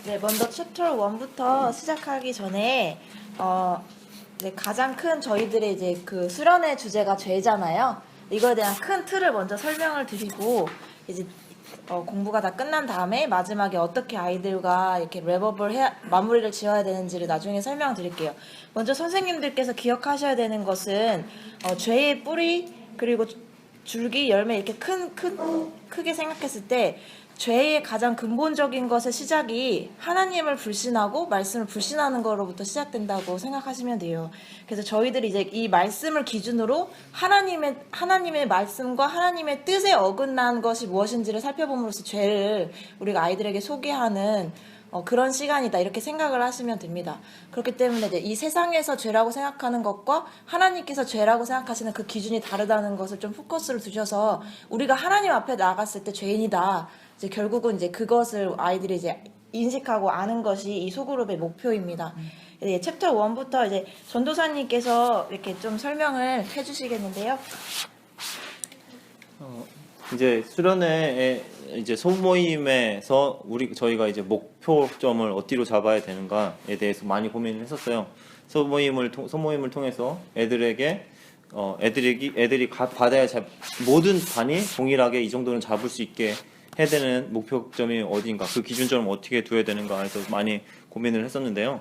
네, 먼저 챕터 1부터 시작하기 전에 네, 가장 큰 저희들의 이제 그 수련의 주제가 죄잖아요. 이거에 대한 큰 틀을 먼저 설명을 드리고 이제 공부가 다 끝난 다음에 마지막에 어떻게 아이들과 이렇게 랩업을 마무리를 지어야 되는지를 나중에 설명드릴게요. 먼저 선생님들께서 기억하셔야 되는 것은 죄의 뿌리 그리고 줄기, 열매 이렇게 크게 생각했을 때 죄의 가장 근본적인 것의 시작이 하나님을 불신하고 말씀을 불신하는 거로부터 시작된다고 생각하시면 돼요. 그래서 저희들이 이제 이 말씀을 기준으로 하나님의 말씀과 하나님의 뜻에 어긋난 것이 무엇인지를 살펴봄으로써 죄를 우리가 아이들에게 소개하는 그런 시간이다 이렇게 생각을 하시면 됩니다. 그렇기 때문에 이제 이 세상에서 죄라고 생각하는 것과 하나님께서 죄라고 생각하시는 그 기준이 다르다는 것을 좀 포커스를 두셔서 우리가 하나님 앞에 나갔을 때 죄인이다. 이제 결국은 이제 그것을 아이들이 이제 인식하고 아는 것이 이 소그룹의 목표입니다. 챕터 1부터 이제 전도사님께서 이렇게 좀 설명을 해주시겠는데요. 이제 수련회 이제 소모임에서 저희가 이제 목표점을 어디로 잡아야 되는가에 대해서 많이 고민을 했었어요. 소모임을 통해서 애들이 받아야 모든 반이 동일하게 이 정도는 잡을 수 있게 해야 되는 목표점이 어딘가, 그 기준점을 어떻게 두어야 되는가 해서 많이 고민을 했었는데요.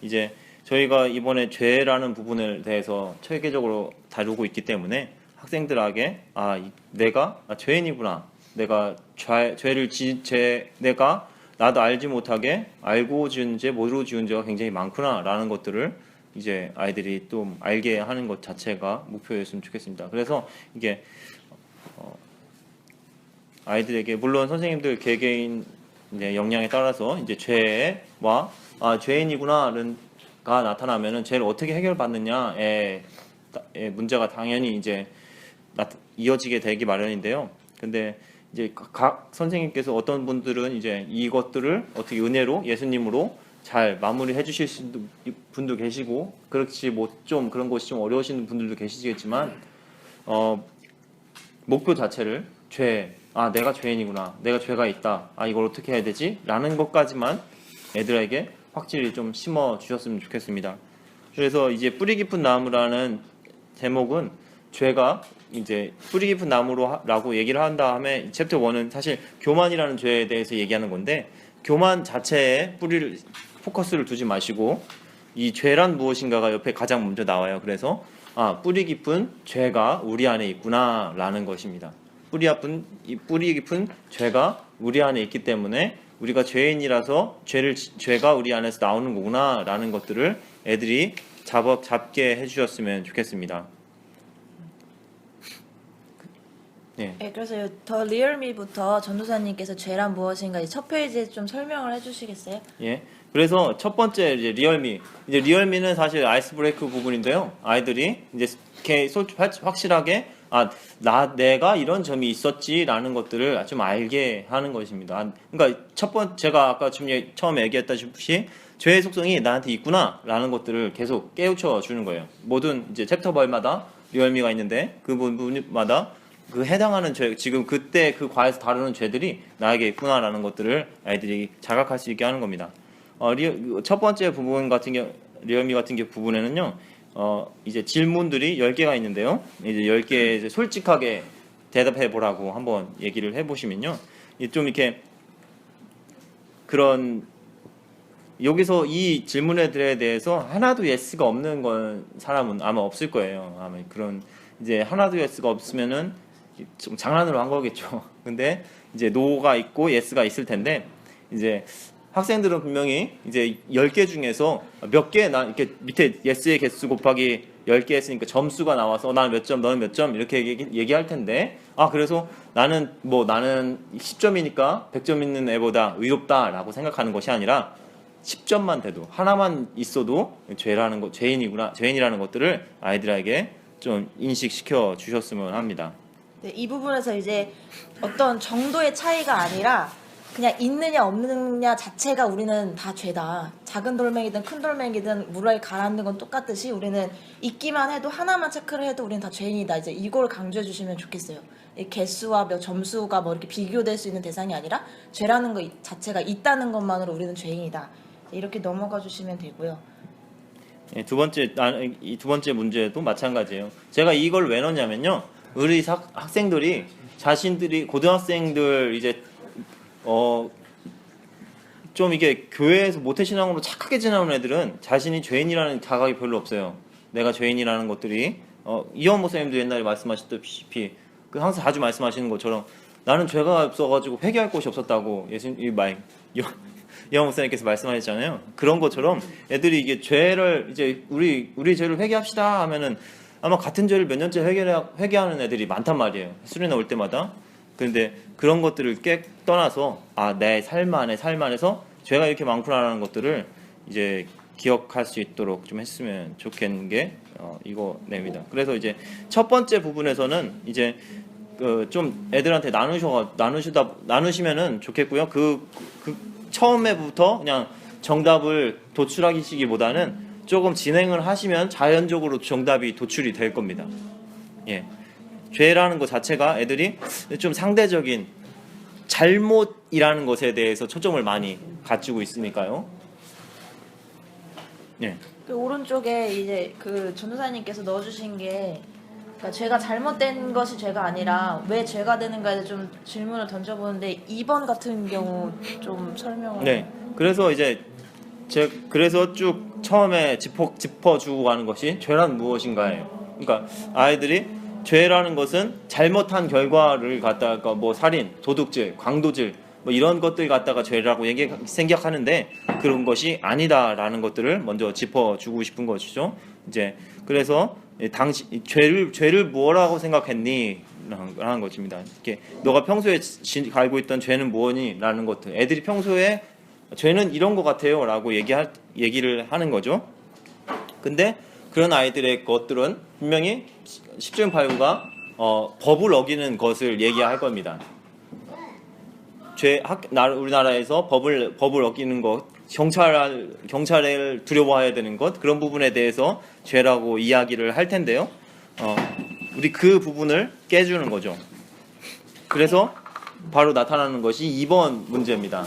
이제 저희가 이번에 죄라는 부분에 대해서 체계적으로 다루고 있기 때문에 학생들에게 내가 죄인이구나, 내가 내가 나도 알지 못하게 알고 지은 죄, 모르고 지은 죄가 굉장히 많구나라는 것들을 이제 아이들이 또 알게 하는 것 자체가 목표였으면 좋겠습니다. 그래서 이게 아이들에게 물론 선생님들 개개인 역량에 따라서 이제 죄와 죄인이구나가 나타나면은 죄를 어떻게 해결받느냐에 문제가 당연히 이제 이어지게 되기 마련인데요. 근데 이제 각 선생님께서 어떤 분들은 이제 이것들을 어떻게 은혜로 예수님으로 잘 마무리해 주실 분도 계시고, 그렇지 좀 그런 것이 좀 어려우신 분들도 계시겠지만 목표 자체를 내가 죄인이구나, 내가 죄가 있다, 이걸 어떻게 해야 되지? 라는 것까지만 애들에게 확실히 좀 심어 주셨으면 좋겠습니다. 그래서 이제 뿌리 깊은 나무라는 제목은 죄가 이제 뿌리 깊은 나무로라고 얘기를 한다 하면 챕터 1은 사실 교만이라는 죄에 대해서 얘기하는 건데, 교만 자체에 포커스를 두지 마시고 이 죄란 무엇인가가 옆에 가장 먼저 나와요. 그래서 뿌리 깊은 죄가 우리 안에 있구나 라는 것입니다. 뿌리 깊은 죄가 우리 안에 있기 때문에 우리가 죄인이라서 죄가 우리 안에서 나오는 거구나 라는 것들을 애들이 잡게 해주셨으면 좋겠습니다. 네, 그래서 더 리얼미부터 전도사님께서 죄란 무엇인가 첫 페이지에 좀 설명을 해주시겠어요? 예. 그래서 첫 번째 이제 리얼미는 사실 아이스 브레이크 부분인데요. 아이들이 이제 이렇게 확실하게 내가 이런 점이 있었지라는 것들을 좀 알게 하는 것입니다. 그러니까 제가 아까 처음에 얘기했다시피 죄의 속성이 나한테 있구나라는 것들을 계속 깨우쳐 주는 거예요. 모든 이제 챕터별마다 리얼미가 있는데 그 부분마다 그 해당하는 죄, 지금 그때 그 과에서 다루는 죄들이 나에게 있구나라는 것들을 아이들이 자각할 수 있게 하는 겁니다. 첫 번째 부분 리얼미 같은 부분에는요, 이제 질문들이 10개가 있는데요. 이제 10개 이제 솔직하게 대답해 보라고 한번 얘기를 해보시면요. 좀 이렇게 여기서 이 질문에 대해서 하나도 예스가 없는 사람은 아마 없을 거예요. 아마 이제 하나도 예스가 없으면은 좀 장난으로 한 거겠죠. 근데 이제 노가 있고 예스가 있을 텐데, 이제 학생들은 분명히 이제 10개 중에서 몇 개, 이렇게 밑에 예스의 개수 곱하기 10개 했으니까 점수가 나와서 나는 몇 점, 너는 몇 점 이렇게 얘기할 텐데, 그래서 나는 10점이니까 100점 있는 애보다 의롭다라고 생각하는 것이 아니라 10점만 돼도, 하나만 있어도 죄인이라는 것들을 아이들에게 좀 인식시켜 주셨으면 합니다. 네, 이 부분에서 이제 어떤 정도의 차이가 아니라 그냥 있느냐 없느냐 자체가 우리는 다 죄다. 작은 돌멩이든 큰 돌멩이든 물에 가라앉는 건 똑같듯이 우리는 있기만 해도 하나만 체크를 해도 우리는 다 죄인이다. 이제 이걸 강조해 주시면 좋겠어요. 이 개수와 몇 점수가 뭐 이렇게 비교될 수 있는 대상이 아니라 죄라는 거 자체가 있다는 것만으로 우리는 죄인이다. 이렇게 넘어가 주시면 되고요. 예, 이 두 번째 문제도 마찬가지예요. 제가 이걸 왜 넣냐면요. 우리 학생들이 자신들이 고등학생들 이제 좀 이게 교회에서 모태신앙으로 착하게 지나온 애들은 자신이 죄인이라는 자각이 별로 없어요. 내가 죄인이라는 것들이 이현 목사님도 옛날에 말씀하셨다시피 그 항상 자주 말씀하시는 것처럼 나는 죄가 없어가지고 회개할 곳이 없었다고 이현 목사님께서 말씀하셨잖아요. 그런 것처럼 애들이 이게 죄를 이제 우리 죄를 회개합시다 하면은 아마 같은 죄를 몇 년째 회개하는 애들이 많단 말이에요. 수련회 올 때마다. 그런데 그런 것들을 떠나서 내 삶 안에서 죄가 이렇게 많구나라는 것들을 이제 기억할 수 있도록 좀 했으면 좋겠는 게 이거 냅니다. 그래서 이제 첫 번째 부분에서는 이제 좀 애들한테 나누시면은 좋겠고요. 그 처음에부터 그냥 정답을 도출하시기보다는 조금 진행을 하시면 자연적으로 정답이 도출이 될 겁니다. 예. 죄라는 것 자체가 애들이 좀 상대적인 잘못이라는 것에 대해서 초점을 많이 가지고 있으니까요. 예. 그 오른쪽에 이제 그 전도사님께서 넣어주신 게 그러니까 죄가 잘못된 것이 죄가 아니라 왜 죄가 되는가에 좀 질문을 던져보는데 2번 같은 경우 좀 설명을. 네. 그래서 이제 그래서 쭉 처음에 짚어주고 가는 것이 죄란 무엇인가예요. 그러니까 아이들이 죄라는 것은 잘못한 결과를 갖다가 뭐 살인, 도둑질, 강도질 뭐 이런 것들 갖다가 죄라고 생각하는데 그런 것이 아니다라는 것들을 먼저 짚어주고 싶은 것이죠. 이제 그래서 죄를 뭐라고 생각했니? 라는 것입니다. 이렇게 너가 평소에 알고 있던 죄는 뭐니? 라는 것들. 애들이 평소에 죄는 이런 것 같아요 라고 얘기를 하는 거죠. 근데 그런 아이들의 것들은 분명히 10중 8구가 법을 어기는 것을 얘기할 겁니다. 우리나라에서 법을 어기는 것, 경찰을 두려워해야 되는 것, 그런 부분에 대해서 죄라고 이야기를 할 텐데요. 우리 그 부분을 깨주는 거죠. 그래서 바로 나타나는 것이 2번 문제입니다.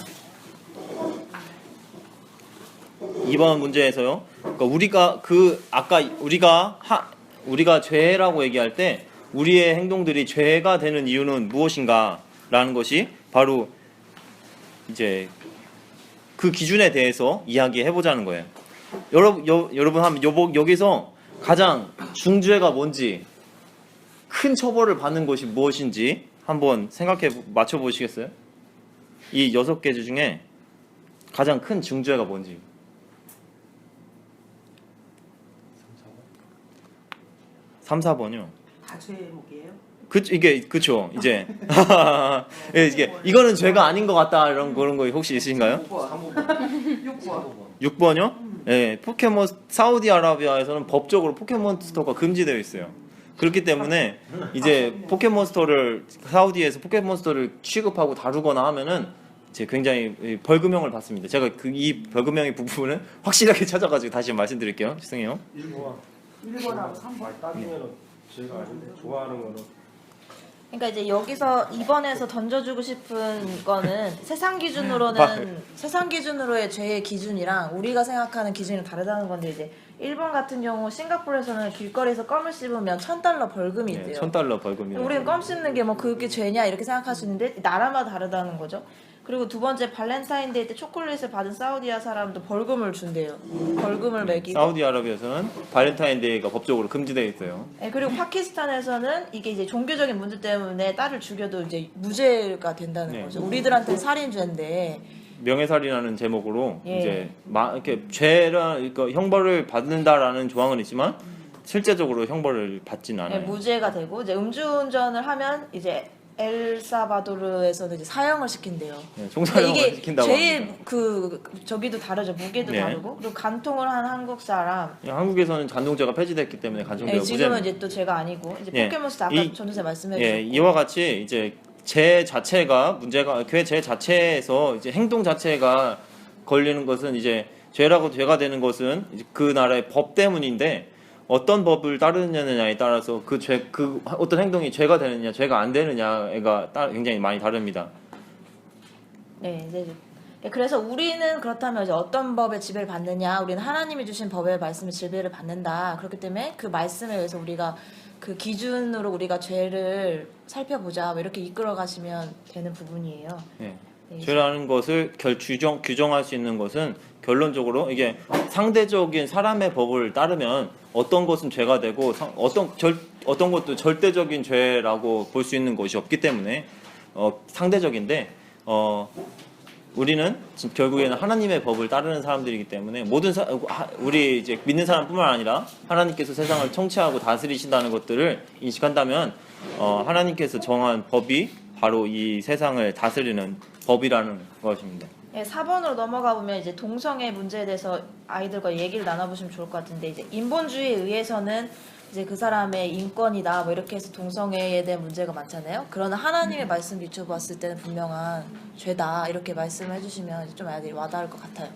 2번 문제에서요. 그러니까 우리가 죄라고 얘기할 때 우리의 행동들이 죄가 되는 이유는 무엇인가라는 것이 바로 이제 그 기준에 대해서 이야기해 보자는 거예요. 여러분 한번 여기서 가장 중죄가 뭔지, 큰 처벌을 받는 것이 무엇인지 한번 맞춰 보시겠어요? 이 6개 중에 가장 큰 중죄가 뭔지. 3, 4번이요. 다 죄목이에요? 그쵸. 이제 이거는 죄가 아닌 것 같다 그런 거 혹시 있으신가요? 6번이요? 네, 사우디아라비아에서는 법적으로 포켓몬스터가 금지되어 있어요. 그렇기 때문에 이제 사우디에서 포켓몬스터를 취급하고 다루거나 하면은 이제 굉장히 벌금형을 받습니다. 제가 이 벌금형의 부분은 확실하게 찾아가지고 다시 말씀드릴게요. 죄송해요. 1번하고 3번. 따지면 제가 아닌데 좋아하는 거는 그러니까 이제 여기서 2번에서 던져주고 싶은 거는 세상 기준으로의 죄의 기준이랑 우리가 생각하는 기준이 다르다는 건데 이제 일본 같은 경우 싱가포르에서는 길거리에서 껌을 씹으면 $1,000 벌금이 있대요. $1,000 벌금이에요. 우리는 껌 씹는 게 뭐 그게 죄냐 이렇게 생각할 수 있는데 나라마다 다르다는 거죠. 그리고 두 번째 발렌타인데이 때 초콜릿을 받은 사우디아 사람도 벌금을 준대요. 벌금을 매기고. 사우디아라비아에서는 발렌타인데이가 법적으로 금지되어 있어요. 네, 그리고 파키스탄에서는 이게 이제 종교적인 문제 때문에 딸을 죽여도 이제 무죄가 된다는 거죠. 우리들한테는 살인죄인데. 명예살인하는 제목으로 이제 이렇게 그러니까 형벌을 받는다라는 조항은 있지만 실제적으로 형벌을 받지는 않아요. 네, 무죄가 되고 이제 음주운전을 하면 이제 엘사바도르에서는 이제 사형을 시킨대요. 네, 총사형을 이게 시킨다고 제일 합니다. 저기도 다르죠. 무게도 네. 다르고 그리고 간통을 한 한국 사람. 한국에서는 간통죄가 폐지됐기 때문에 간통죄가 네, 지금은 무죄입니다. 이제 또 죄가 아니고 이제 예, 포켓몬스터 아까 전도사 말씀해 주셨고. 이와 같이 이제 죄 자체가 문제가 죄 자체에서 이제 행동 자체가 걸리는 것은 이제 죄라고 죄가 되는 것은 이제 그 나라의 법 때문인데 어떤 법을 따르느냐에 따라서 그 어떤 행동이 죄가 되느냐 죄가 안 되느냐가 굉장히 많이 다릅니다. 네, 네. 그래서 우리는 그렇다면 이제 어떤 법의 지배를 받느냐? 우리는 하나님이 주신 법의 말씀의 지배를 받는다. 그렇기 때문에 그 말씀에 의해서 우리가 그 기준으로 우리가 죄를 살펴보자. 뭐 이렇게 이끌어 가시면 되는 부분이에요. 네. 네. 죄라는 것을 규정할 수 있는 것은 결론적으로 이게 상대적인 사람의 법을 따르면 어떤 것은 죄가 되고 어떤 것도 절대적인 죄라고 볼 수 있는 것이 없기 때문에 상대적인데 우리는 결국에는 하나님의 법을 따르는 사람들이기 때문에 우리 이제 믿는 사람뿐만 아니라 하나님께서 세상을 통치하고 다스리신다는 것들을 인식한다면 하나님께서 정한 법이 바로 이 세상을 다스리는 법이라는 것입니다. 네, 4번으로 넘어가 보면 이제 동성애 문제에 대해서 아이들과 얘기를 나눠보시면 좋을 것 같은데 이제 인본주의에 의해서는 이제 그 사람의 인권이다 뭐 이렇게 해서 동성애에 대한 문제가 많잖아요. 그러나 하나님의 말씀 비춰봤을 때는 분명한 죄다 이렇게 말씀을 해주시면 좀 아이들이 와닿을 것 같아요.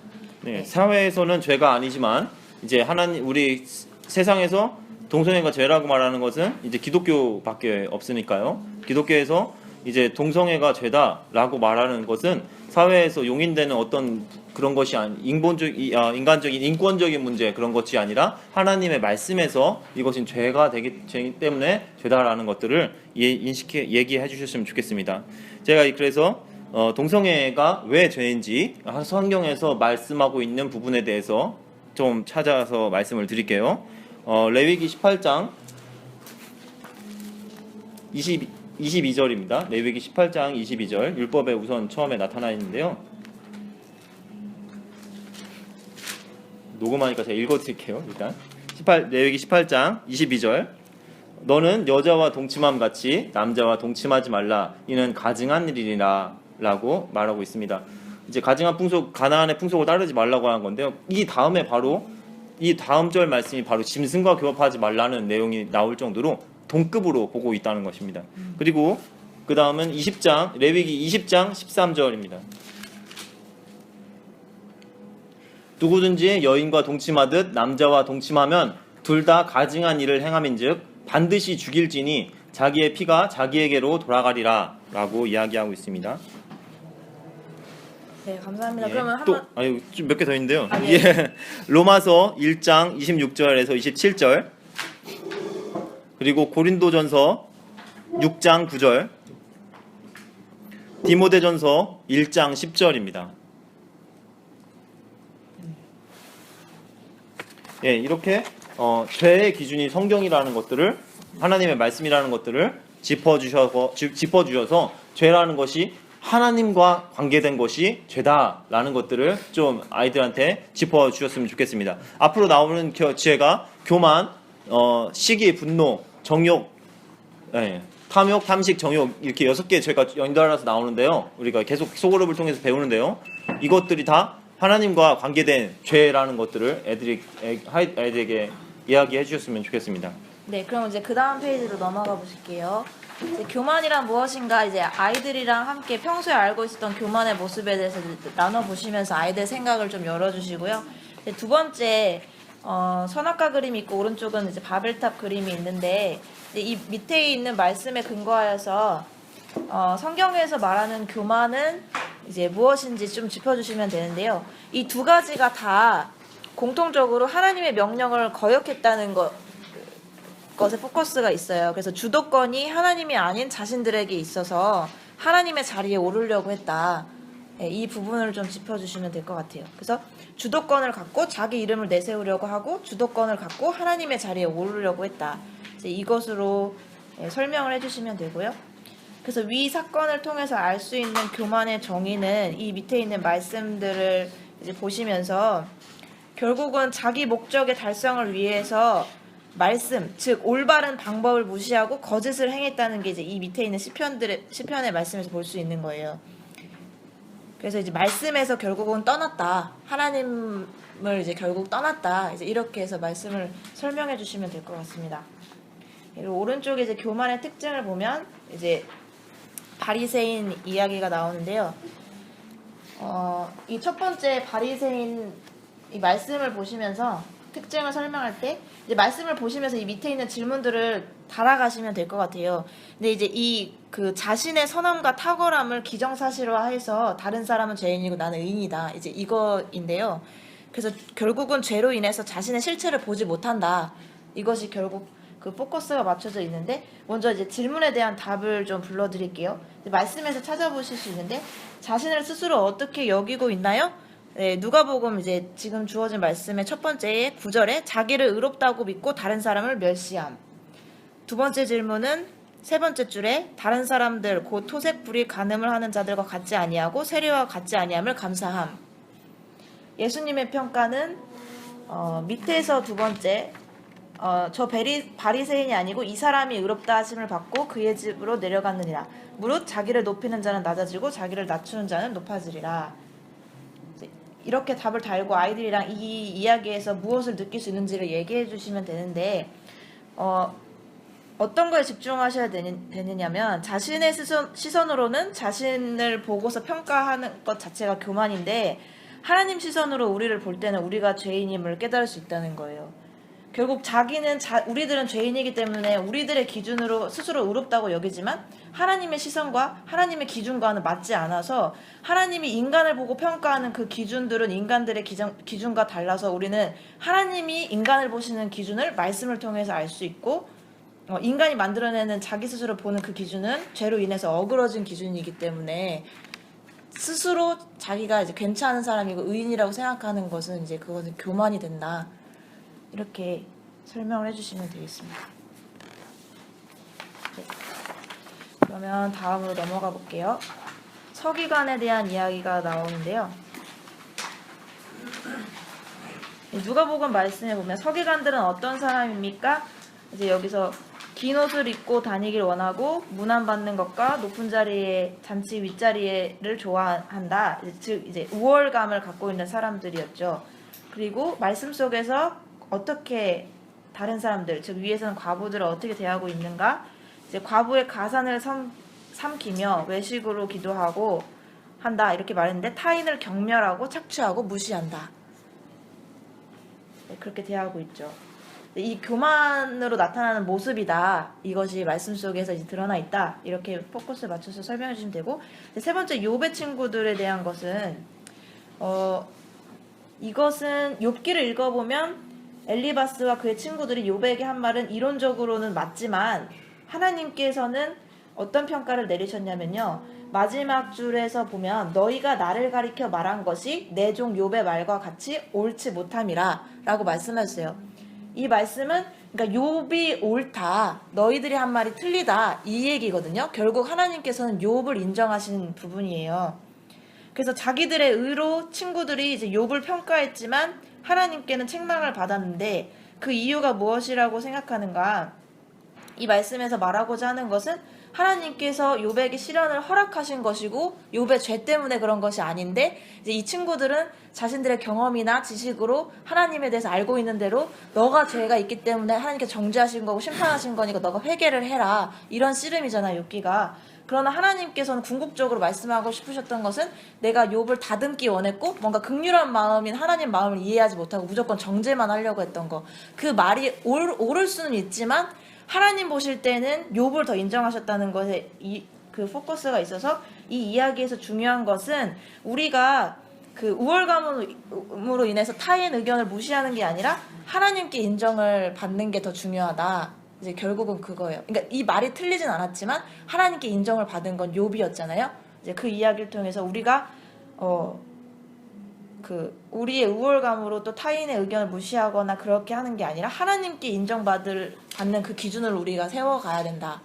네, 사회에서는 죄가 아니지만 이제 우리 세상에서 동성애가 죄라고 말하는 것은 이제 기독교밖에 없으니까요. 기독교에서 이제 동성애가 죄다라고 말하는 것은 사회에서 용인되는 어떤 그런 것이 인간적인 인권적인 문제 그런 것이 아니라 하나님의 말씀에서 이것은 죄가 되기 때문에 죄다라는 것들을 얘기해 주셨으면 좋겠습니다. 제가 그래서 동성애가 왜 죄인지 성경에서 말씀하고 있는 부분에 대해서 좀 찾아서 말씀을 드릴게요. 레위기 18장 22절입니다. 레위기 18장 22절 율법에 우선 처음에 나타나 있는데요. 녹음하니까 제가 읽어드릴게요. 일단 레위기 18장 22절 너는 여자와 동침함 같이 남자와 동침하지 말라 이는 가증한 일이라 라고 말하고 있습니다. 이제 가증한 풍속 가나안의 풍속을 따르지 말라고 하는 건데요. 이 다음 절 말씀이 바로 짐승과 교합하지 말라는 내용이 나올 정도로 동급으로 보고 있다는 것입니다. 그리고 그 다음은 레위기 20장 13절입니다. 누구든지 여인과 동침하듯 남자와 동침하면 둘 다 가증한 일을 행함인즉 반드시 죽일지니 자기의 피가 자기에게로 돌아가리라 라고 이야기하고 있습니다. 네, 감사합니다. 예. 그러면 또 한번 몇 개 더 있는데요. 예. 로마서 1장 26절에서 27절 그리고 고린도전서 6장 9절 디모데전서 1장 10절입니다. 예, 이렇게 죄의 기준이 성경이라는 것들을 하나님의 말씀이라는 것들을 짚어주셔서 죄라는 것이 하나님과 관계된 것이 죄다라는 것들을 좀 아이들한테 짚어주셨으면 좋겠습니다. 앞으로 나오는 죄가 교만, 시기, 분노, 정욕, 탐욕, 탐식, 정욕 이렇게 6개 죄가 연달아서 나오는데요. 우리가 계속 소그룹을 통해서 배우는데요. 이것들이 다 하나님과 관계된 죄라는 것들을 애들에게 이야기해 주셨으면 좋겠습니다. 네, 그럼 이제 그 다음 페이지로 넘어가 보실게요. 이제 교만이란 무엇인가 이제 아이들이랑 함께 평소에 알고 있었던 교만의 모습에 대해서 나눠 보시면서 아이들 생각을 좀 열어주시고요. 이제 두 번째 선악과 그림이 있고 오른쪽은 이제 바벨탑 그림이 있는데 이제 이 밑에 있는 말씀에 근거하여서 성경에서 말하는 교만은 이제 무엇인지 좀 짚어주시면 되는데요. 이 두 가지가 다 공통적으로 하나님의 명령을 거역했다는 것에 포커스가 있어요. 그래서 주도권이 하나님이 아닌 자신들에게 있어서 하나님의 자리에 오르려고 했다. 이 부분을 좀 짚어주시면 될 것 같아요. 그래서 주도권을 갖고 자기 이름을 내세우려고 하고 주도권을 갖고 하나님의 자리에 오르려고 했다. 이제 이것으로 설명을 해주시면 되고요. 그래서 위 사건을 통해서 알 수 있는 교만의 정의는 이 밑에 있는 말씀들을 이제 보시면서 결국은 자기 목적의 달성을 위해서 말씀, 즉 올바른 방법을 무시하고 거짓을 행했다는 게 이제 이 밑에 있는 시편의 말씀에서 볼 수 있는 거예요. 그래서 이제 말씀에서 결국은 떠났다. 하나님을 이제 결국 떠났다. 이제 이렇게 해서 말씀을 설명해 주시면 될 것 같습니다. 그리고 오른쪽에 이제 교만의 특징을 보면 이제 바리새인 이야기가 나오는데요. 이 첫 번째 바리새인 이 말씀을 보시면서 특징을 설명할 때 이제 말씀을 보시면서 이 밑에 있는 질문들을 달아가시면 될 것 같아요. 근데 이제 이 그 자신의 선함과 탁월함을 기정사실화해서 다른 사람은 죄인이고 나는 의인이다. 이제 이거인데요. 그래서 결국은 죄로 인해서 자신의 실체를 보지 못한다. 이것이 결국 그 포커스가 맞춰져 있는데 먼저 이제 질문에 대한 답을 좀 불러드릴게요. 말씀에서 찾아보실 수 있는데 자신을 스스로 어떻게 여기고 있나요? 네, 누가복음 이제 지금 주어진 말씀의 첫 번째의 9절에 자기를 의롭다고 믿고 다른 사람을 멸시함. 두 번째 질문은 세 번째 줄에 다른 사람들 곧 토색 불이 간음을 하는 자들과 같지 아니하고 세리와 같지 아니함을 감사함. 예수님의 평가는 밑에서 두 번째 저 바리새인이 아니고 이 사람이 의롭다 하심을 받고 그의 집으로 내려갔느니라. 무릇 자기를 높이는 자는 낮아지고 자기를 낮추는 자는 높아지리라. 이렇게 답을 달고 아이들이랑 이 이야기에서 무엇을 느낄 수 있는지를 얘기해 주시면 되는데 어떤 거에 집중하셔야 되느냐면 자신의 시선으로는 자신을 보고서 평가하는 것 자체가 교만인데 하나님 시선으로 우리를 볼 때는 우리가 죄인임을 깨달을 수 있다는 거예요. 결국 우리들은 죄인이기 때문에 우리들의 기준으로 스스로 의롭다고 여기지만 하나님의 시선과 하나님의 기준과는 맞지 않아서 하나님이 인간을 보고 평가하는 그 기준들은 인간들의 기준과 달라서 우리는 하나님이 인간을 보시는 기준을 말씀을 통해서 알 수 있고 인간이 만들어내는 자기 스스로 보는 그 기준은 죄로 인해서 어그러진 기준이기 때문에 스스로 자기가 이제 괜찮은 사람이고 의인이라고 생각하는 것은 이제 그것은 교만이 된다. 이렇게 설명을 해주시면 되겠습니다. 네. 그러면 다음으로 넘어가 볼게요. 서기관에 대한 이야기가 나오는데요. 누가복음 말씀에 보면 서기관들은 어떤 사람입니까? 이제 여기서 긴 옷을 입고 다니길 원하고 문안받는 것과 높은 자리에 잔치 윗자리를 좋아한다. 즉 이제 우월감을 갖고 있는 사람들이었죠. 그리고 말씀 속에서 어떻게 다른 사람들, 즉 위에서는 과부들을 어떻게 대하고 있는가? 이제 과부의 가산을 삼키며 외식으로 기도하고 한다 이렇게 말했는데 타인을 경멸하고 착취하고 무시한다. 네, 그렇게 대하고 있죠. 이 교만으로 나타나는 모습이다. 이것이 말씀 속에서 이제 드러나 있다. 이렇게 포커스를 맞춰서 설명해 주시면 되고 세 번째 욥의 친구들에 대한 것은 이것은 욥기를 읽어보면 엘리바스와 그의 친구들이 욥에게 한 말은 이론적으로는 맞지만 하나님께서는 어떤 평가를 내리셨냐면요. 마지막 줄에서 보면 너희가 나를 가리켜 말한 것이 내 종 욥의 말과 같이 옳지 못함이라 라고 말씀하셨어요. 이 말씀은 그러니까 욥이 옳다. 너희들이 한 말이 틀리다. 이 얘기거든요. 결국 하나님께서는 욥을 인정하신 부분이에요. 그래서 자기들의 의로 친구들이 이제 욥을 평가했지만 하나님께는 책망을 받았는데 그 이유가 무엇이라고 생각하는가? 이 말씀에서 말하고자 하는 것은 하나님께서 욥에게 시련을 허락하신 것이고 욥의 죄 때문에 그런 것이 아닌데 이제 이 친구들은 자신들의 경험이나 지식으로 하나님에 대해서 알고 있는 대로 너가 죄가 있기 때문에 하나님께 정죄하신 거고 심판하신 거니까 너가 회개를 해라 이런 씨름이잖아요. 욥기가. 그러나 하나님께서는 궁극적으로 말씀하고 싶으셨던 것은 내가 욥을 다듬기 원했고 뭔가 극률한 마음인 하나님 마음을 이해하지 못하고 무조건 정죄만 하려고 했던 거. 그 말이 옳을 수는 있지만 하나님 보실 때는 욥을 더 인정하셨다는 것에 그 포커스가 있어서 이 이야기에서 중요한 것은 우리가 그 우월감으로 인해서 타인 의견을 무시하는 게 아니라 하나님께 인정을 받는 게 더 중요하다. 이제 결국은 그거예요. 그러니까 이 말이 틀리진 않았지만 하나님께 인정을 받은 건 욥이었잖아요. 이제 그 이야기를 통해서 우리가 우리의 우월감으로 또 타인의 의견을 무시하거나 그렇게 하는 게 아니라 하나님께 인정받는 그 기준을 우리가 세워가야 된다.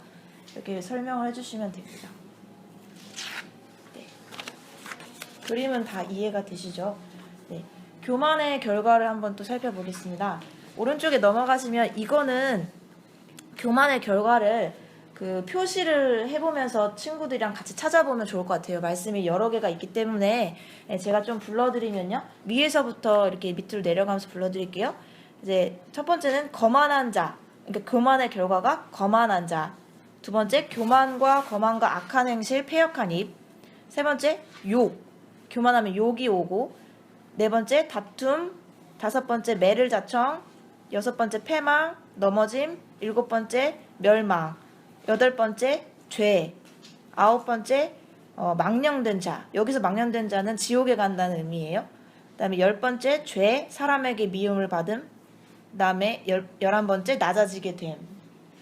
이렇게 설명을 해주시면 됩니다. 네. 그림은 다 이해가 되시죠? 네. 교만의 결과를 한번 또 살펴보겠습니다. 오른쪽에 넘어가시면 이거는 교만의 결과를 그 표시를 해보면서 친구들이랑 같이 찾아보면 좋을 것 같아요. 말씀이 여러 개가 있기 때문에 제가 좀 불러드리면요. 위에서부터 이렇게 밑으로 내려가면서 불러드릴게요. 이제 첫 번째는 거만한 자. 그러니까 교만의 결과가 거만한 자. 두 번째, 교만과 거만과 악한 행실, 패역한 입. 세 번째, 욕. 교만하면 욕이 오고. 네 번째, 다툼. 다섯 번째, 매를자청. 여섯 번째, 패망, 넘어짐. 일곱 번째, 멸망. 여덟 번째, 죄. 아홉 번째, 망령된 자. 여기서 망령된 자는 지옥에 간다는 의미예요. 그다음에 열 번째, 죄. 사람에게 미움을 받음. 그다음에 11번째, 낮아지게 됨.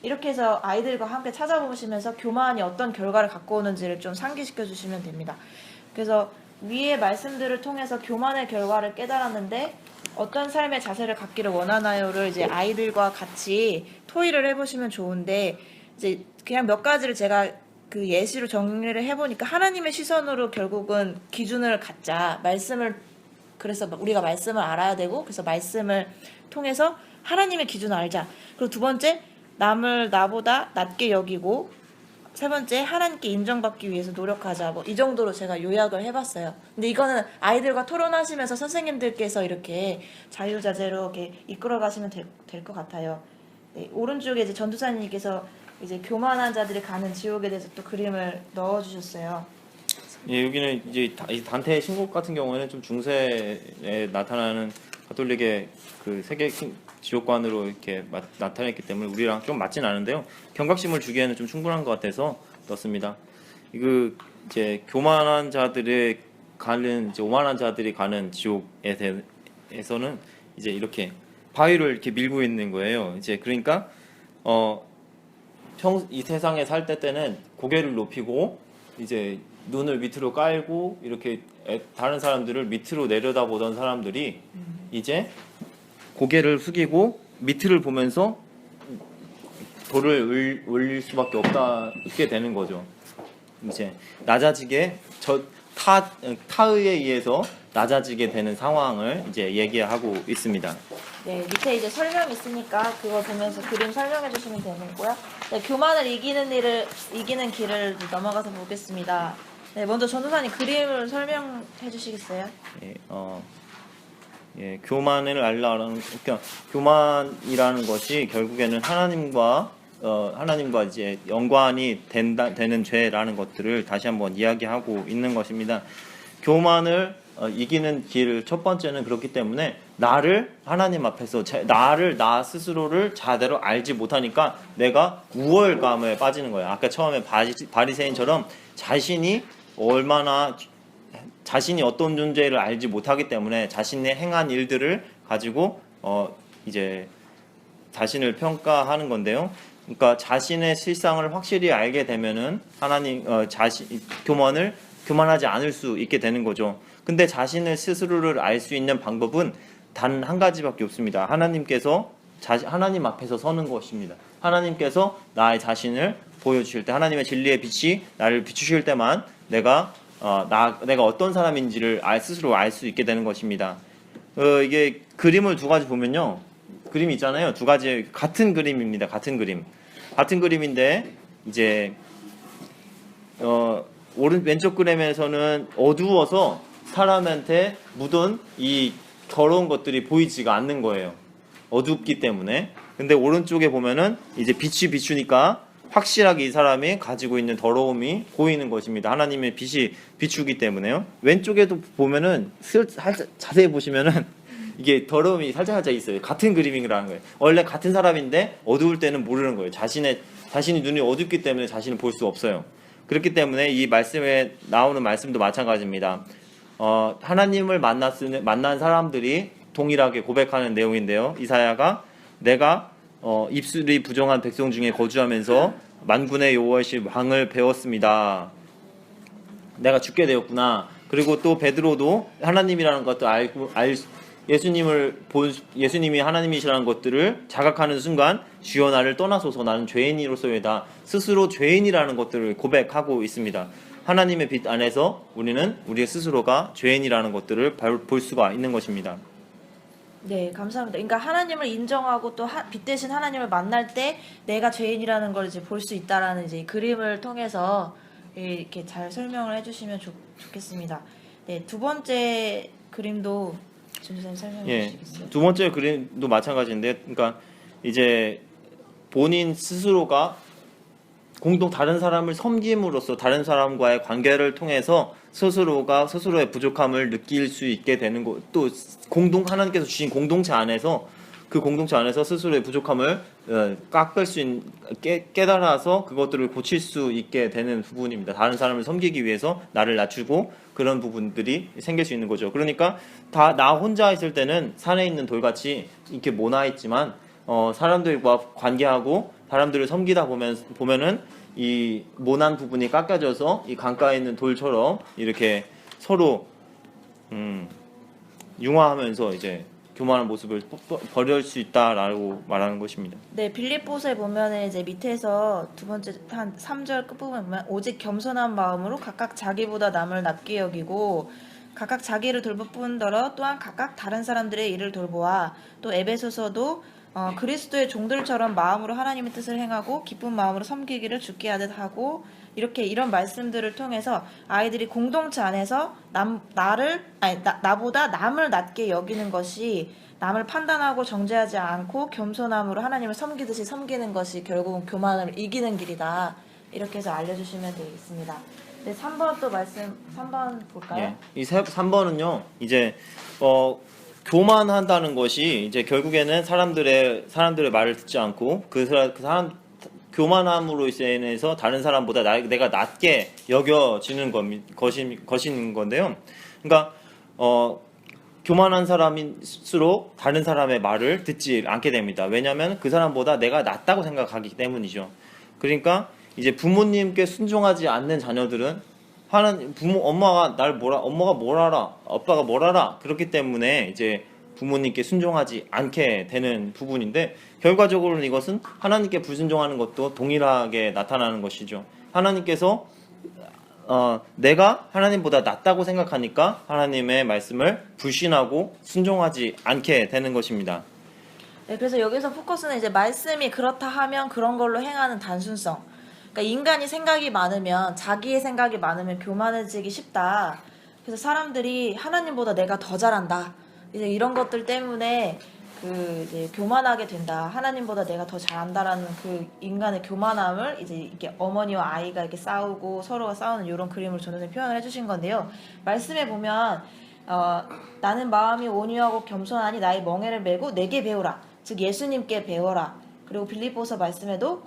이렇게 해서 아이들과 함께 찾아보시면서 교만이 어떤 결과를 갖고 오는지를 좀 상기시켜 주시면 됩니다. 그래서 위의 말씀들을 통해서 교만의 결과를 깨달았는데 어떤 삶의 자세를 갖기를 원하나요를 이제 아이들과 같이 토의를 해보시면 좋은데, 이제 그냥 몇 가지를 제가 그 예시로 정리를 해보니까 하나님의 시선으로 결국은 기준을 갖자. 그래서 우리가 말씀을 알아야 되고, 그래서 말씀을 통해서 하나님의 기준을 알자. 그리고 두 번째, 남을 나보다 낮게 여기고, 세 번째, 하나님께 인정받기 위해서 노력하자. 뭐 이 정도로 제가 요약을 해봤어요. 근데 이거는 아이들과 토론하시면서 선생님들께서 이렇게 자유자재로 이렇게 이끌어가시면 될 것 같아요. 네, 오른쪽에 이제 전도사님께서 이제 교만한 자들이 가는 지옥에 대해서 또 그림을 넣어주셨어요. 예, 여기는 이제 이 단테의 신곡 같은 경우에는 좀 중세에 나타나는 가톨릭의 그 세계 지옥관으로 이렇게 나타냈기 때문에 우리랑 좀 맞진 않은데요. 경각심을 주기에는 좀 충분한 것 같아서 넣습니다. 이거 이제 교만한 자들의 가는 이제 오만한 자들이 가는 지옥에 대해서는 이제 이렇게 바위를 이렇게 밀고 있는 거예요. 이제 그러니까 이 세상에 살 때는 고개를 높이고 이제 눈을 밑으로 깔고 이렇게 다른 사람들을 밑으로 내려다보던 사람들이 이제 고개를 숙이고 밑을 보면서 돌을 올릴 수밖에 없게 되는 거죠. 이제 낮아지게 타의에 의해서 낮아지게 되는 상황을 이제 얘기하고 있습니다. 네, 밑에 이제 설명 있으니까 그거 보면서 그림 설명해 주시면 되는고요. 네, 교만을 이기는 길을 넘어가서 보겠습니다. 네, 먼저 전도사님 그림을 설명해 주시겠어요? 교만을 알라는 그러니까 교만이라는 것이 결국에는 하나님과 이제 연관이 되는 죄라는 것들을 다시 한번 이야기하고 있는 것입니다. 교만을 이기는 길 첫 번째는 그렇기 때문에 나를 하나님 앞에서 나 스스로를 제대로 알지 못하니까 내가 우월감에 빠지는 거예요. 아까 처음에 바리새인처럼 자신이 어떤 존재를 알지 못하기 때문에 자신의 행한 일들을 가지고 이제 자신을 평가하는 건데요. 그러니까 자신의 실상을 확실히 알게 되면은 교만하지 않을 수 있게 되는 거죠. 근데 자신의 스스로를 알 수 있는 방법은 단 한 가지밖에 없습니다. 하나님 앞에서 서는 것입니다. 하나님께서 나의 자신을 보여주실 때, 하나님의 진리의 빛이 나를 비추실 때만 내가 어떤 사람인지를 스스로 알 수 있게 되는 것입니다. 이게 그림을 두 가지 보면요, 그림이 있잖아요. 두 가지 같은 그림입니다. 같은 그림인데 이제 왼쪽 그림에서는 어두워서 사람한테 묻은 이 더러운 것들이 보이지가 않는 거예요. 어둡기 때문에. 근데 오른쪽에 보면은 이제 빛이 비추니까 확실하게 이 사람이 가지고 있는 더러움이 보이는 것입니다. 하나님의 빛이 비추기 때문에요. 왼쪽에도 보면은 살짝 자세히 보시면은 이게 더러움이 살짝 있어요. 같은 그림이라는 거예요. 원래 같은 사람인데 어두울 때는 모르는 거예요. 자신이 눈이 어둡기 때문에 자신을 볼 수 없어요. 그렇기 때문에 이 말씀에 나오는 말씀도 마찬가지입니다. 하나님을 만난 사람들이 동일하게 고백하는 내용인데요. 이사야가 내가 입술이 부정한 백성 중에 거주하면서 만군의 여호와이신 왕을 배웠습니다. 내가 죽게 되었구나. 그리고 또 베드로도 하나님이라는 것도 예수님이 하나님이시라는 것들을 자각하는 순간 주여 나를 떠나소서 나는 죄인으로서이다. 스스로 죄인이라는 것들을 고백하고 있습니다. 하나님의 빛 안에서 우리는 우리 스스로가 죄인이라는 것들을 볼 수가 있는 것입니다. 네, 감사합니다. 그러니까 하나님을 인정하고 또 빛 대신 하나님을 만날 때 내가 죄인이라는 걸 이제 볼 수 있다라는 이제 그림을 통해서 이렇게 잘 설명을 해주시면 좋겠습니다. 네, 두 번째 그림도 전도사님 설명해 주시겠어요? 두 번째 그림도 마찬가지인데, 그러니까 이제 본인 스스로가 다른 사람을 섬김으로써 다른 사람과의 관계를 통해서 스스로가 스스로의 부족함을 느낄 수 있게 되는 것, 또 하나님께서 주신 공동체 안에서 그 공동체 안에서 스스로의 부족함을 깎을 수 깨달아서 그것들을 고칠 수 있게 되는 부분입니다. 다른 사람을 섬기기 위해서 나를 낮추고 그런 부분들이 생길 수 있는 거죠. 그러니까 다 나 혼자 있을 때는 산에 있는 돌같이 이렇게 모나 있지만 사람들과 관계하고 사람들을 섬기다 보면은 이 모난 부분이 깎여져서 이 강가에 있는 돌처럼 이렇게 서로 융화하면서 이제 교만한 모습을 버릴 수 있다라고 말하는 것입니다. 네, 빌립보서에 보면은 이제 밑에서 두 번째 한 3절 끝부분에 보면 오직 겸손한 마음으로 각각 자기보다 남을 낮게 여기고 각각 자기를 돌볼 뿐더러 또한 각각 다른 사람들의 일을 돌보아 또 에베소서도 그리스도의 종들처럼 마음으로 하나님의 뜻을 행하고 기쁜 마음으로 섬기기를 주께 하듯 하고 이렇게 이런 말씀들을 통해서 아이들이 공동체 안에서 나보다 남을 낮게 여기는 것이 남을 판단하고 정죄하지 않고 겸손함으로 하나님을 섬기듯이 섬기는 것이 결국은 교만을 이기는 길이다. 이렇게 해서 알려주시면 되겠습니다. 네, 3번 또 말씀 3번 볼까요? 예. 이 3번은요. 이제 교만한다는 것이 이제 결국에는 사람들의 말을 듣지 않고 그 사람 교만함으로 인해서 다른 사람보다 내가 낮게 여겨지는 것인 건데요. 그러니까 교만한 사람일수록 다른 사람의 말을 듣지 않게 됩니다. 왜냐하면 그 사람보다 내가 낫다고 생각하기 때문이죠. 그러니까 이제 부모님께 순종하지 않는 자녀들은 엄마가 뭘 알아, 아빠가 뭘 알아, 그렇기 때문에 이제 부모님께 순종하지 않게 되는 부분인데 결과적으로는 이것은 하나님께 불순종하는 것도 동일하게 나타나는 것이죠. 하나님께서 내가 하나님보다 낫다고 생각하니까 하나님의 말씀을 불신하고 순종하지 않게 되는 것입니다. 네, 그래서 여기서 포커스는 이제 말씀이 그렇다 하면 그런 걸로 행하는 단순성. 그러니까 인간이 생각이 많으면 자기의 생각이 많으면 교만해지기 쉽다. 그래서 사람들이 하나님보다 내가 더 잘한다. 이제 이런 것들 때문에 이제 교만하게 된다. 하나님보다 내가 더 잘한다라는 그 인간의 교만함을 이제 이렇게 어머니와 아이가 이렇게 싸우고 서로가 싸우는 이런 그림을 전에 표현을 해주신 건데요. 말씀에 보면 나는 마음이 온유하고 겸손하니 나의 멍에를 메고 내게 배우라. 즉 예수님께 배워라. 그리고 빌립보서 말씀에도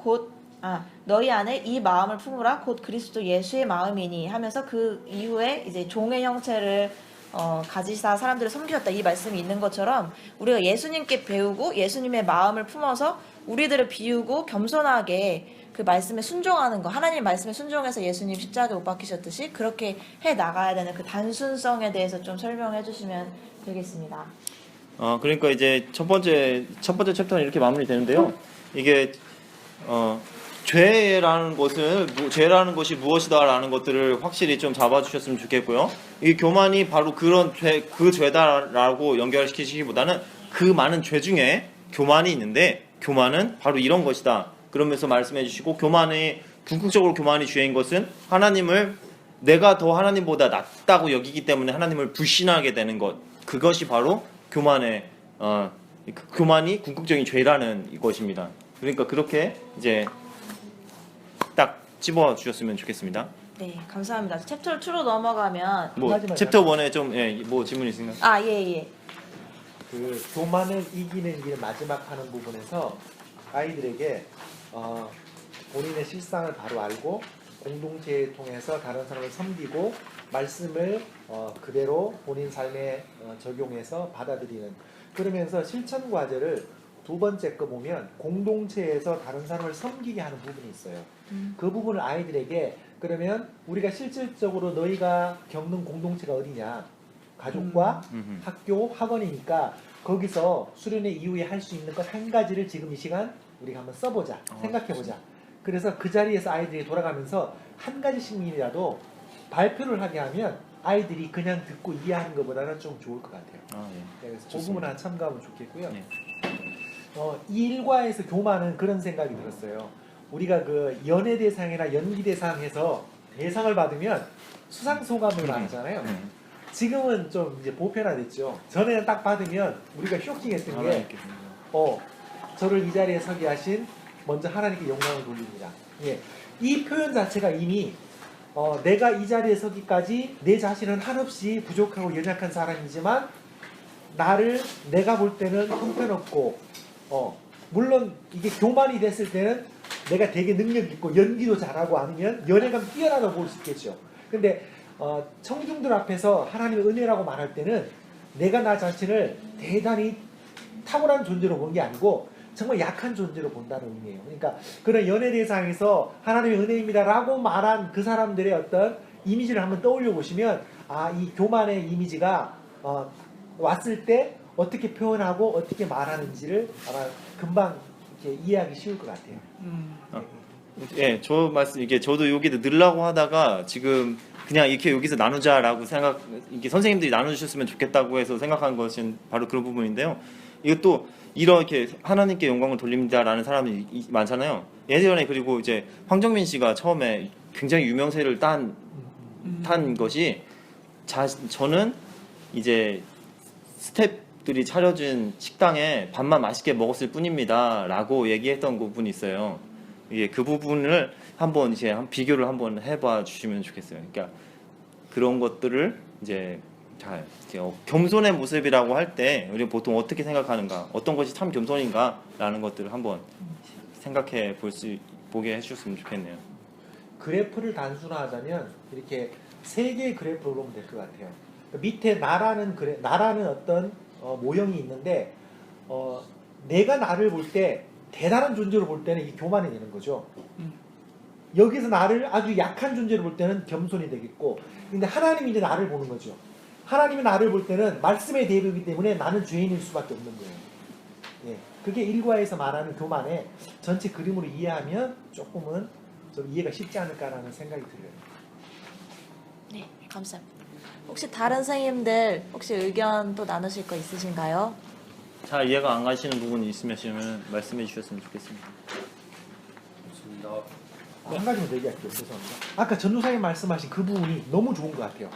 너희 안에 이 마음을 품으라 곧 그리스도 예수의 마음이니 하면서 그 이후에 이제 종의 형체를 가지사 사람들을 섬기셨다 이 말씀이 있는 것처럼 우리가 예수님께 배우고 예수님의 마음을 품어서 우리들을 비우고 겸손하게 그 말씀에 순종하는 거 하나님 말씀에 순종해서 예수님 십자가에 못 박히셨듯이 그렇게 해 나가야 되는 그 단순성에 대해서 좀 설명해 주시면 되겠습니다. 그러니까 이제 첫 번째 챕터는 이렇게 마무리되는데요. 이게 죄라는 것이 무엇이다라는 것들을 확실히 좀 잡아주셨으면 좋겠고요. 이 교만이 바로 그 죄다라고 연결시키기보다는 그 많은 죄 중에 교만이 있는데 교만은 바로 이런 것이다. 그러면서 말씀해 주시고 궁극적으로 교만이 죄인 것은 내가 더 하나님보다 낫다고 여기기 때문에 하나님을 불신하게 되는 것. 그것이 바로 교만이 궁극적인 죄라는 것입니다. 그러니까 그렇게 이제 딱 집어 주셨으면 좋겠습니다. 네, 감사합니다. 챕터 2로 넘어가면 챕터 1에 좀 질문 있으신가요? 예. 그 교만을 이기는 길 마지막 하는 부분에서 아이들에게 본인의 실상을 바로 알고 공동체를 통해서 다른 사람을 섬기고 말씀을 그대로 본인 삶에 적용해서 받아들이는 그러면서 실천 과제를 두 번째 거 보면 공동체에서 다른 사람을 섬기게 하는 부분이 있어요. 그 부분을 아이들에게 그러면 우리가 실질적으로 너희가 겪는 공동체가 어디냐 가족과 학교 학원이니까 거기서 수련회 이후에 할 수 있는 것 한 가지를 지금 이 시간 우리가 한번 써보자 생각해보자. 그래서 그 자리에서 아이들이 돌아가면서 한 가지씩이라도 발표를 하게 하면 아이들이 그냥 듣고 이해하는 것보다는 좀 좋을 것 같아요. 그래서 그 부분 하나 참고하면 좋겠고요. 네. 이 일과에서 교만은 그런 생각이 들었어요. 우리가 그 연예 대상이나 연기 대상에서 대상을 받으면 수상 소감을 받잖아요. 지금은 좀 이제 보편화됐죠. 전에는 딱 받으면 우리가 쇼킹했던 게 저를 이 자리에 서게 하신 먼저 하나님께 영광을 돌립니다. 예. 이 표현 자체가 이미 내가 이 자리에 서기까지 내 자신은 한없이 부족하고 연약한 사람이지만 내가 볼 때는 형편없고 물론 이게 교만이 됐을 때는 내가 되게 능력 있고 연기도 잘하고 아니면 연애감 뛰어나다 볼 수 있겠죠. 근데 청중들 앞에서 하나님의 은혜라고 말할 때는 내가 나 자신을 대단히 탁월한 존재로 본 게 아니고 정말 약한 존재로 본다는 의미예요. 그러니까 그런 연애 대상에서 하나님의 은혜입니다라고 말한 그 사람들의 어떤 이미지를 한번 떠올려 보시면 이 교만의 이미지가 왔을 때 어떻게 표현하고 어떻게 말하는지를 아마 금방 이렇게 이해하기 쉬울 것 같아요. 예, 저도 여기 넣으려고 하다가 지금 그냥 이렇게 여기서 나누자라고 이렇게 선생님들이 나눠주셨으면 좋겠다고 해서 생각한 것은 바로 그런 부분인데요. 이것도 이렇게 하나님께 영광을 돌립니다라는 사람이 많잖아요. 예전에 그리고 이제 황정민 씨가 처음에 굉장히 유명세를 탄 것이 저는 이제 스태프들이 차려준 식당에 밥만 맛있게 먹었을 뿐입니다라고 얘기했던 부분이 있어요. 이게 그 부분을 한번 이제 비교를 한번 해봐 주시면 좋겠어요. 그러니까 그런 것들을 이제 잘 겸손의 모습이라고 할 때 우리 보통 어떻게 생각하는가, 어떤 것이 참 겸손인가라는 것들을 한번 생각해 보게 해주셨으면 좋겠네요. 그래프를 단순화하자면 이렇게 세 개의 그래프로 보면 될 것 같아요. 밑에 나라는 어떤 모형이 있는데 내가 나를 볼 때 대단한 존재로 볼 때는 이 교만이 되는 거죠. 여기서 나를 아주 약한 존재로 볼 때는 겸손이 되겠고, 근데 하나님이 이제 나를 보는 거죠. 하나님이 나를 볼 때는 말씀의 대비이기 때문에 나는 죄인일 수밖에 없는 거예요. 예, 그게 일과에서 말하는 교만의 전체 그림으로 이해하면 조금은 좀 이해가 쉽지 않을까라는 생각이 들어요. 네, 감사합니다. 혹시 다른 선생님들 혹시 의견 또 나누실 거 있으신가요? 잘 이해가 안 가시는 부분이 있으면 말씀해 주셨으면 좋겠습니다. 좋습니다. 한 가지만 더 얘기할게요. 죄송합니다. 아까 전도사님 말씀하신 그 부분이 너무 좋은 것 같아요.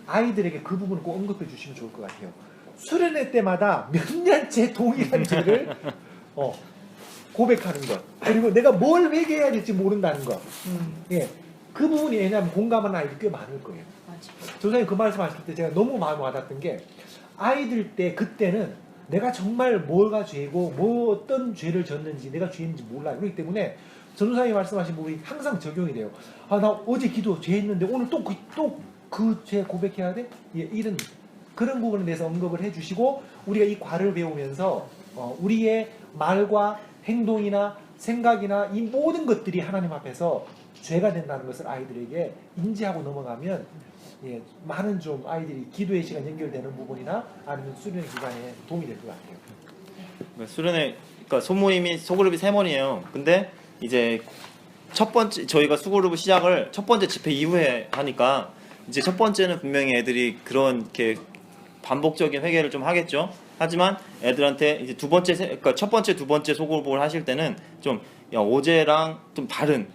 아이들에게 그 부분을 꼭 언급해 주시면 좋을 것 같아요. 수련회 때마다 몇 년째 동일한 죄를 고백하는 것, 그리고 내가 뭘 회개해야 될지 모른다는 것. 예, 그 부분이 왜냐하면 공감하는 아이들이 꽤 많을 거예요. 맞아. 전도사님 그 말씀하실 때 제가 너무 마음에 와닿던 게 아이들 때 그때는 내가 정말 뭐가 죄고 뭐 어떤 죄를 졌는지 내가 죄인지 몰라요. 그렇기 때문에 전도사님이 말씀하신 부분이 항상 적용이 돼요. 나 어제 기도 죄했는데 오늘 또 그 죄 고백해야 돼? 예, 이런 그런 부분에 대해서 언급을 해주시고, 우리가 이 과를 배우면서 우리의 말과 행동이나 생각이나 이 모든 것들이 하나님 앞에서 죄가 된다는 것을 아이들에게 인지하고 넘어가면 많은 좀 아이들이 기도의 시간 연결되는 부분이나 아니면 수련의 기간에 도움이 될 것 같아요. 그러니까 소그룹이 3번이에요. 근데 이제 저희가 수그룹 시작을 첫 번째 집회 이후에 하니까 이제 첫 번째는 분명히 애들이 그렇게 반복적인 회개를 좀 하겠죠. 하지만 애들한테 이제 그러니까 첫 번째, 두 번째 소그룹을 하실 때는 좀 어제랑 좀 다른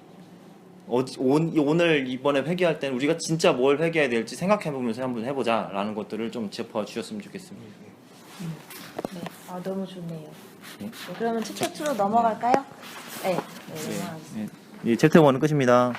오늘 이번에 회개할 때는 우리가 진짜 뭘 회개해야 될지 생각해보면서 한번 해보자라는 것들을 좀 짚어주셨으면 좋겠습니다. 네, 너무 좋네요. 네, 그러면 챕터 2로 넘어갈까요? 네, 넘어가겠습니다. 이 챕터 1은 끝입니다.